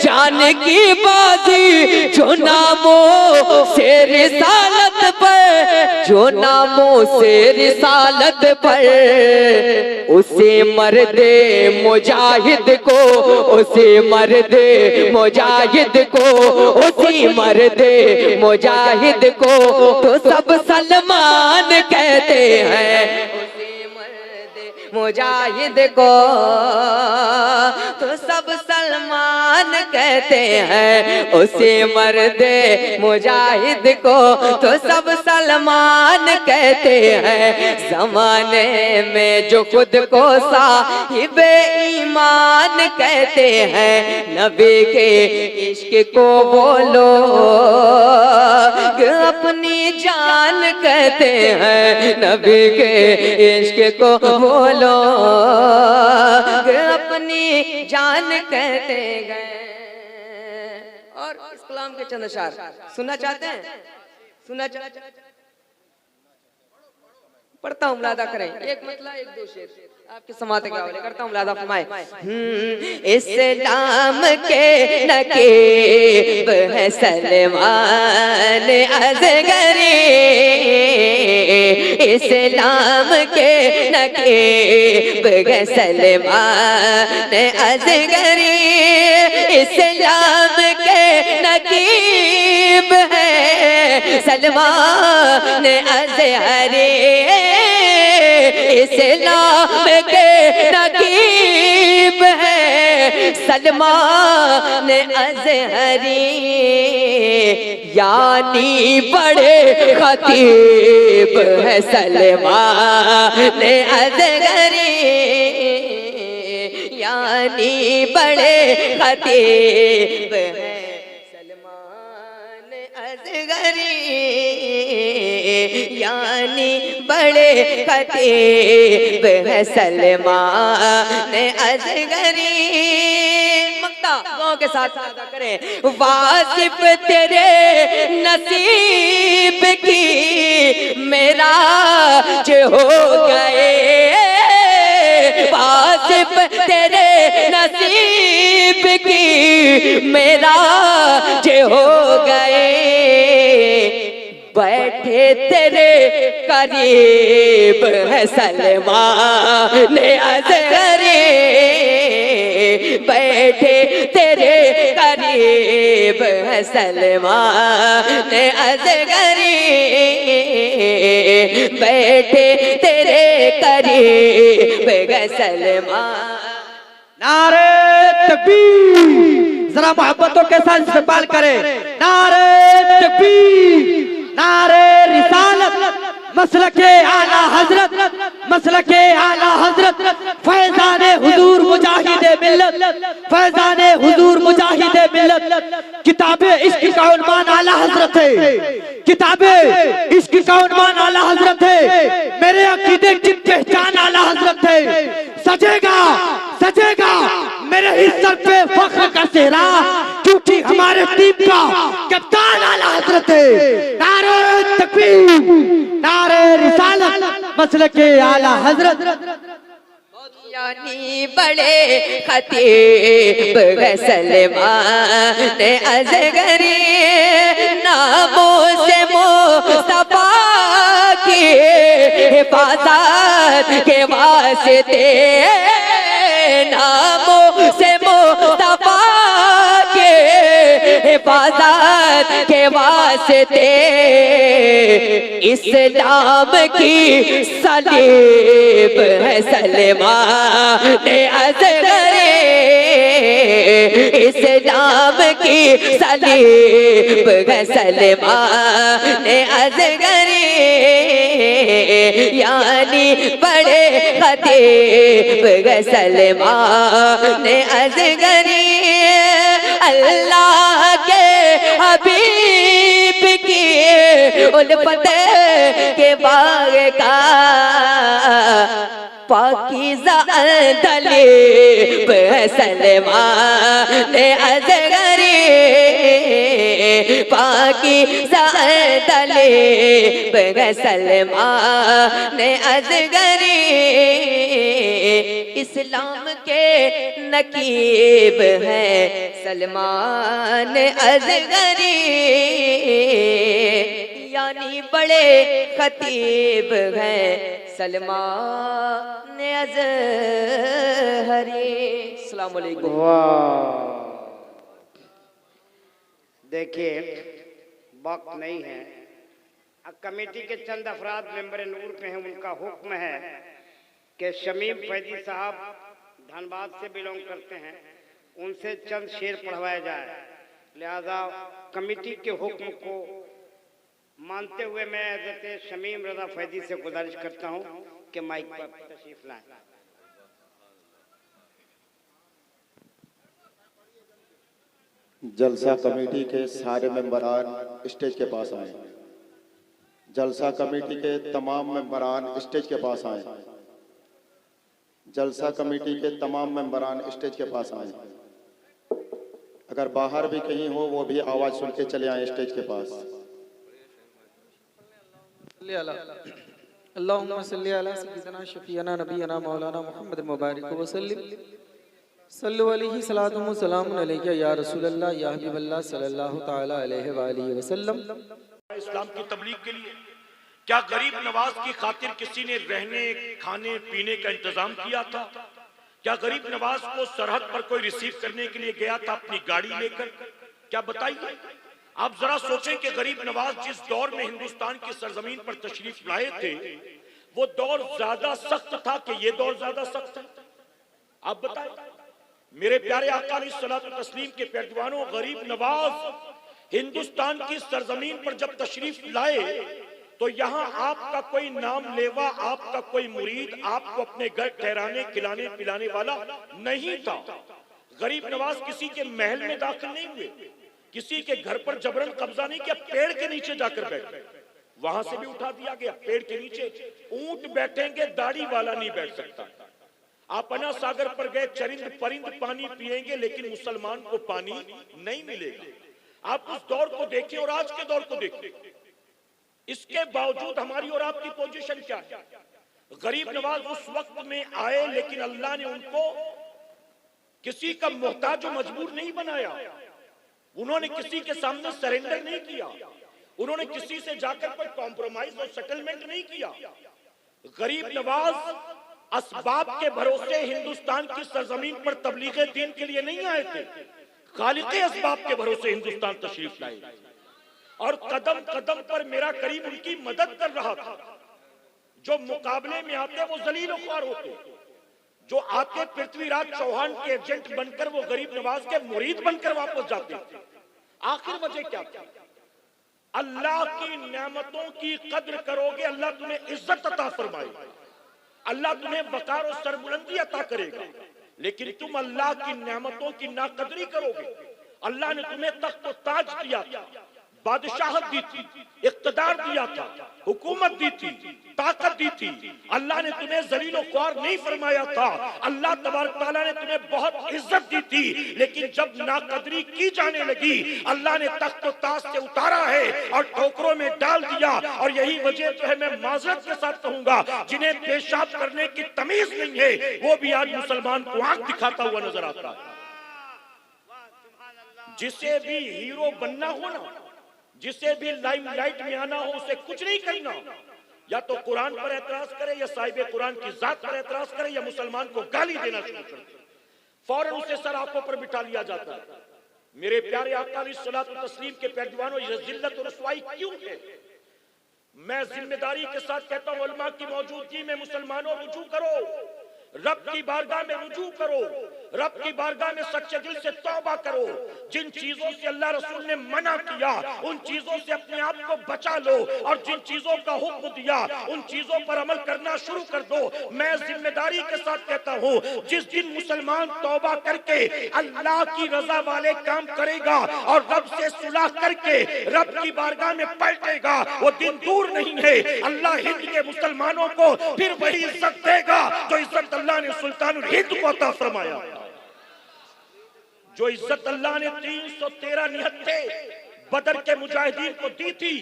जान की बाजी जो नामों से रिसालत पर, जो नामों से रिसालत पर। उसे मर्दे मुजाहिद को, उसे मर्दे मुजाहिद को, उसी मर्दे मुजाहिद को तो सब सलमान कहते हैं। मुजाहिद को तो सब सलमान कहते हैं, उसे मर्दे मुजाहिद को तो सब सलमान कहते हैं। जमाने में जो खुद को साहिब ईमान कहते हैं, नबी के इश्क को वो लोग अपनी जान कहते हैं, नबी के इश्क को वो लोग अपनी जान कहते गए। और इस कलाम के चंद अशार सुनना चाहते हैं? सुनना चाहते हैं? पढ़ता हूँ, मुलादा करें। एक मतलब एक दो शेर आपके समाते के हवाले करता हूँ, मुलादा फरमाए। इस्लाम के नकीब है सलमान असगरी, इस्लाम के नकीब है सलमान असगरी, इस्लाम के नकीब है सलमान असगरी, इस्लाम के नकीब है सलमान अज़हरी, यानी बड़े खतीब है सलमान अज़हरी, यानी बड़े खतीब है सलमान अज़हरी, यानी बड़े खतीब है सलमान अज़हरी। मक्ता गाँव के साथ अदा करें। वासिफ तेरे नसीब की मेरा जो हो गए, वासिफ तेरे नसीब की मेरा जो हो गए, बैठे तेरे करीब है सलमान अज़हरी, बैठे तेरे करीब है सलमान अज़हरी, बैठे तेरे करीब है सलमान। नारे तकबीर, जरा मोहब्बतों के साथ इस्तेमाल करें। नारे तकबीर, नारे रिसालत, मसलके आला हजरत, मसलके आला हजरत, फैजाने हुजूर मुजाहिदे मिल्लत, फैजाने हुजूर मुजाहिदे मिल्लत, किताबे इश्क का उन्वान आला हजरत है, किताबे इश्क का उन्वान आला हजरत है, मेरे अकीदे की पहचान आला हजरत है। सजेगा सजेगा मेरे ही सर पे फख्र का सेहरा, क्योंकि हमारे टीम का कप्तान आला हजरत है। नारे तकबीर, नारे रिसालत, मसलके आला हजरत। यानी बड़े खतीब सलमान अजगरी, नामों से मुस्तफा की हिफाजत के वास्ते, नामों से मुस्तफा के हिफाजत के वास्ते, इस्लाम की सलीब है सलमान अजगरी, इस्लाम की सलीब है सलमान अजगरी, यानी बड़े खतीब है सलमान अजगरी। अल्लाह के हबीब की उल्फत के बाग का पाकीज़ा तलीब सलमान अजगरी, पाकीज़ा तलीब सलमान अजगरी, इस्लाम के नकीब है सलमान अजगरी, यानी बड़े खतीब हैं सलमान अजहरी। अस्सलाम वालेकुम। देखिए वक्त नहीं है, अब कमेटी के चंद अफराद मेंबर नूर पे हैं, उनका हुक्म है कि शमीम फैदी साहब धनबाद से बिलोंग करते हैं, उनसे चंद शेर पढ़वाया जाए। लिहाजा कमेटी के हुक्म को मानते हुए मैं हज़रत शमीम रज़ा फैदी से गुजारिश करता हूं कि माइक पर तशरीफ लाएं। जलसा कमेटी के सारे मेंबरान स्टेज के पास आए। जलसा कमेटी के तमाम मेंबरान स्टेज के पास आए। जलसा कमेटी के तमाम मेंबरान स्टेज के पास आए। अगर बाहर भी कहीं हो वो भी आवाज सुन के चले आए स्टेज के पास। अल्लाहुम्मा सल्ली अला सय्यिदना शफीअना नबीना मौलाना मुहम्मद मुबारक वसल्लम सल्लु अलैहि सलातु व सलामुन अलैका या रसूलल्लाह या हबीबल्लाह सल्लल्लाहु तआला अलैहि व आलिहि वसल्लम। इस्लाम की तबलीग के लिए क्या गरीब नवाज की खातिर किसी ने रहने खाने पीने का इंतजाम किया था? क्या गरीब नवाज को सरहद पर कोई रिसीव करने के लिए गया था अपनी गाड़ी लेकर? क्या बताइए, आप जरा सोचें कि गरीब नवाज जिस दौर में हिंदुस्तान की सरजमीन पर तशरीफ लाए थे वो दौर ज्यादा सख्त था कि ये दौर ज्यादा सख्त है? आप बताएं मेरे प्यारे आका अलैहिस्सलातु तस्लीम के पैरवानों, गरीब नवाज हिंदुस्तान की सरजमीन पर जब तशरीफ लाए तो यहाँ आपका कोई नाम लेवा, आपका कोई मुरीद आपको अपने घर ठहराने खिलाने पिलाने वाला नहीं था। गरीब नवाज किसी के महल में दाखिल नहीं हुए, किसी के घर पर जबरन कब्जा नहीं किया, पेड़ के नीचे जाकर बैठे, वहां से भी उठा दिया गया। पेड़ के नीचे ऊंट बैठेंगे, दाढ़ी वाला नहीं बैठ सकता। आप अना सागर पर गए, चरिंद परिंद पानी पिएंगे लेकिन मुसलमान को पानी नहीं मिलेगा। आप उस दौर को देखें और आज के दौर को देखें, इसके बावजूद हमारी और आपकी पोजीशन क्या है? गरीब नवाज उस वक्त में आए लेकिन अल्लाह ने उनको किसी का मोहताज और मजबूर नहीं बनाया। उन्होंने किसी के सामने सरेंडर नहीं किया, उन्होंने किसी से जाकर कोई कॉम्प्रोमाइज और सेटलमेंट नहीं किया। गरीब नवाज असबाब के भरोसे हिंदुस्तान की सरजमीन पर तबलीग दीन के लिए नहीं आए थे, खालिक़े असबाब के भरोसे हिंदुस्तान तशरीफ लाए और कदम कदम पर मेरा करीम उनकी मदद कर रहा था। जो मुकाबले में आते वो जलील और ख्वार होते, जो आते पृथ्वीराज चौहान के एजेंट बनकर वो गरीब नवाज के मुरीद बनकर वापस जाते थे। आखिर वजह क्या थी? अल्लाह की नेमतों की कद्र करोगे, अल्लाह तुम्हें इज्जत अता फरमाएगा, अल्लाह तुम्हें वकार और सरबुलंदी अता करेगा। लेकिन तुम अल्लाह की नेमतों की नाकदरी करोगे, अल्लाह ने तुम्हें तख्त ताज दिया था, बादशाहत दी थी, इख्तिदार दिया था, हुकूमत दी थी, ताकत दी थी। अल्लाह ने तुम्हें जलीलो ख्वार नहीं फरमाया था। अल्लाह तबारक तआला ने तुम्हें बहुत इज्जत दी थी, लेकिन जब नाकदरी की जाने लगी अल्लाह ने तख्त ताज से उतारा है और ठोकरों में डाल दिया। और यही वजह तो है, मैं माजरत के साथ कहूंगा, जिन्हें पेशाब करने की तमीज नहीं है वो भी आज मुसलमान को आंख दिखाता हुआ नजर आता है। जिसे भी हीरो बनना हो ना, जिसे भी लाइमलाइट में आना हो, उसे कुछ नहीं करना, या तो कुरान पर एतराज करे, या साहिब कुरान की जात पर एतराज करे, या मुसलमान को गाली देना शुरू कर दे, फौरन उसे सर आंखों पर बिठा लिया जाता है। मेरे प्यारे आका अलैहिस्सलातु तस्लीम के पैरवानों, ये जिल्लत और रुसवाई क्यों है? मैं जिम्मेदारी के साथ कहता हूं, उलमा की मौजूदगी में मुसलमानों रुजू करो, रब की बारगाह में रुजू करो, रब की बारगाह में सच्चे दिल से तौबा करो। जिन चीजों से अल्लाह रसूल ने मना किया उन चीजों से अपने आप को बचा लो, और जिन चीजों का हुक्म दिया उन चीजों पर अमल करना शुरू कर दो। मैं जिम्मेदारी के साथ कहता हूँ, जिस दिन मुसलमान तौबा करके अल्लाह की रजा वाले काम करेगा और रब से सुलह करके रब की बारगाह में पलटेगा, वो दिन दूर नहीं है। अल्लाह हिंद के मुसलमानों को फिर वही इज्जत देगा जो इज्जत अल्लाह ने सुल्तानुल हिंद को अता फरमाया। जो इज्जत अल्लाह ने 313 निहत्थे बदर के मुजाहिदीन को दी थी,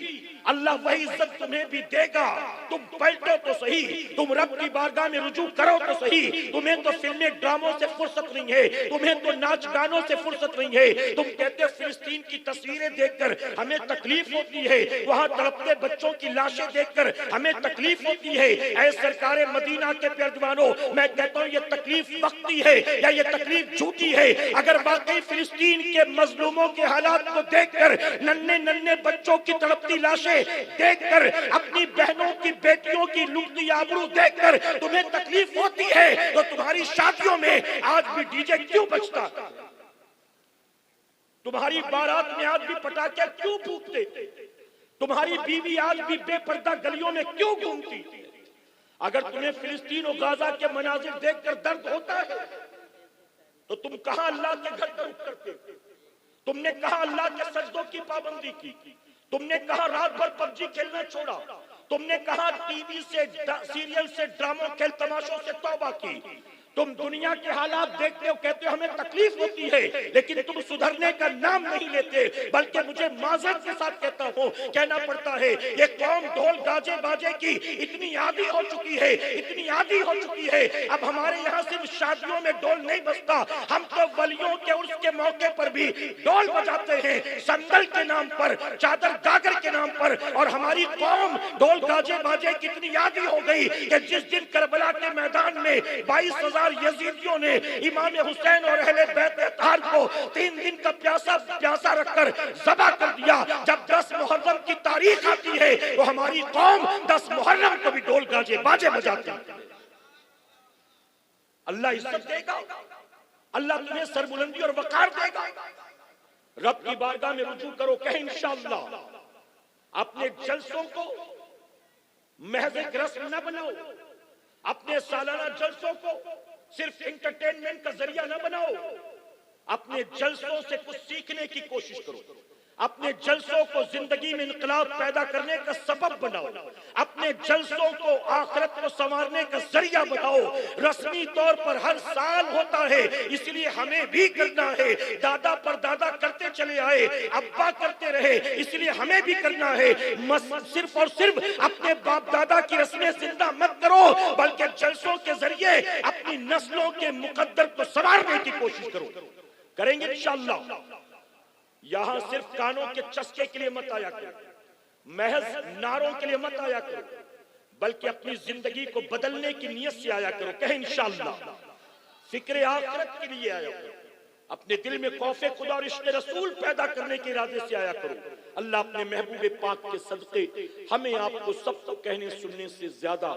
अल्लाह वही इज्जत तुम्हें भी देगा। तुम पलटो तो सही, तुम रब की बारगाह में रुजू करो तो सही। तुम्हें तो फिल्में ड्रामों से फुर्सत नहीं है, तुम्हें तो नाच गानों से फुर्सत नहीं है। तुम कहते हो फिलिस्तीन की तस्वीरें देखकर हमें तकलीफ होती है, वहां तड़पते बच्चों की लाशें देखकर हमें तकलीफ होती है। ऐ सरकारे मदीना के पैरवानों, मैं कहता हूँ ये तकलीफ वक्ती है या ये तकलीफ झूठी है। अगर वाकई फिलिस्तीन के मजलूमों के हालात को देखकर, नन्हे नन्हे बच्चों की तड़पती लाशें देखकर, अपनी बहनों की बेटियों की लुटती आबरू देखकर तुम्हें तकलीफ होती है, तो तुम्हारी शादियों में आज भी डीजे क्यों बजता? तुम्हारी बारात में आज भी पटाखे क्यों फूटते? तुम्हारी बीवी आज भी बेपर्दा गलियों में क्यों घूमती? अगर तुम्हें फिलिस्तीन और गाजा के मनाजिर देखकर दर्द होता है तो तुम कहां अल्लाह के घर पर उतरते? तुमने कहा अल्लाह के सजदों की पाबंदी की, तुमने कहा रात भर पबजी खेलना छोड़ा, तुमने कहा टीवी से सीरियल से ड्रामों खेल तमाशों से तौबा की। तुम दुनिया के हालात देखते हो, कहते हो हमें तकलीफ होती है, लेकिन तुम सुधरने का नाम नहीं लेते। बल्कि मुझे माजरत के साथ कहता हूँ, कहना पड़ता है, ये कौम ढोल गाजे बाजे की इतनी आदी हो चुकी है, इतनी आदी हो चुकी है। अब हमारे यहाँ सिर्फ शादियों में ढोल नहीं बजता, हम तो वलियों के उर्स के मौके पर भी ढोल बजाते हैं, संदल के नाम पर, चादर गागर के नाम पर। और हमारी कौम ढोल गाजे बाजे की इतनी आदी हो गई कि जिस दिन करबला के मैदान में 22,000 यजीदियों ने इमाम हुसैन और अहले बैत अतहार को 3 दिन का प्यासा रखकर ज़बह कर दिया। जब 10 मुहर्रम की तारीख आती है तो हमारी कौम 10 मुहर्रम को भी ढोल गाजे बाजे बजाती है। अल्लाह इज्जत देगा, अल्लाह तुम्हें सरबुलंदी और वकार देगा। रब की बारगाह में रुजू करो, कहे इंशाअल्लाह। अपने जलसों को महज एक रस्म न बनाओ, अपने सालाना जलसों को सिर्फ एंटरटेनमेंट का जरिया न बनाओ। अपने जलसों से कुछ सीखने की कोशिश करो, अपने जलसों को जिंदगी में इनकलाब पैदा करने का सबब बनाओ, अपने जलसों को आखिरत को संवारने का जरिया बनाओ। रस्मी तौर पर हर साल होता है, इसलिए हमें भी करना है। दादा पर दादा करते चले आए, अब्बा करते रहे, इसलिए हमें भी करना है। सिर्फ और सिर्फ अपने बाप दादा की रस्में जिंदा मत करो, बल्कि जलसों के जरिए अपनी नस्लों के मुकद्दर को संवारने की कोशिश करो। करेंगे इंशाअल्लाह। यहां सिर्फ कानों के चस्के के लिए मत आया करो, महज नारों के लिए मत आया करो, बल्कि अपनी जिंदगी को बदलने की नियत से आया करो। कहे इंशाअल्लाह। फिक्र आखिरत के लिए आया करो, अपने दिल में खौफे खुदा और इश्क़ रसूल पैदा करने के इरादे से आया करो। अल्लाह अपने महबूब पाक के सदक़े हमें आपको सबको कहने सुनने से ज्यादा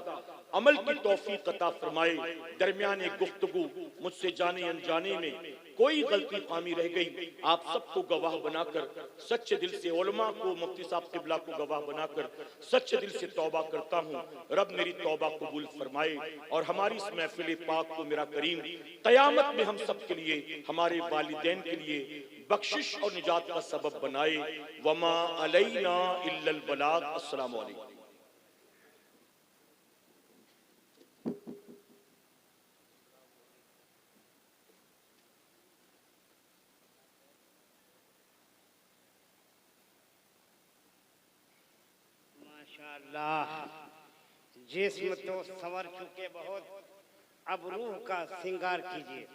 अमल की तौफीक अता फरमाए। दरमियाने गुफ्तगू मुझसे जाने अनजाने में कोई गलती खामी रह गई, आप सबको गवाह बनाकर सच्चे दिल से, उलमा को, मुफ्ती साहब क़िबला को गवाह बनाकर सच्चे दिल से तौबा करता हूँ। रब मेरी तौबा कबूल फरमाए और हमारी इस महफिल पाक को मेरा करीम क़यामत में हम सब के लिए, हमारे वालिदैन के लिए बख्शिश और निजात का सबब बनाए। वमा अलैना इल्लल बलाग। अस्सलामु अलैकुम। माशाअल्लाह, जिस्म तो संवर चुके बहुत, अब रूह का श्रृंगार कीजिए।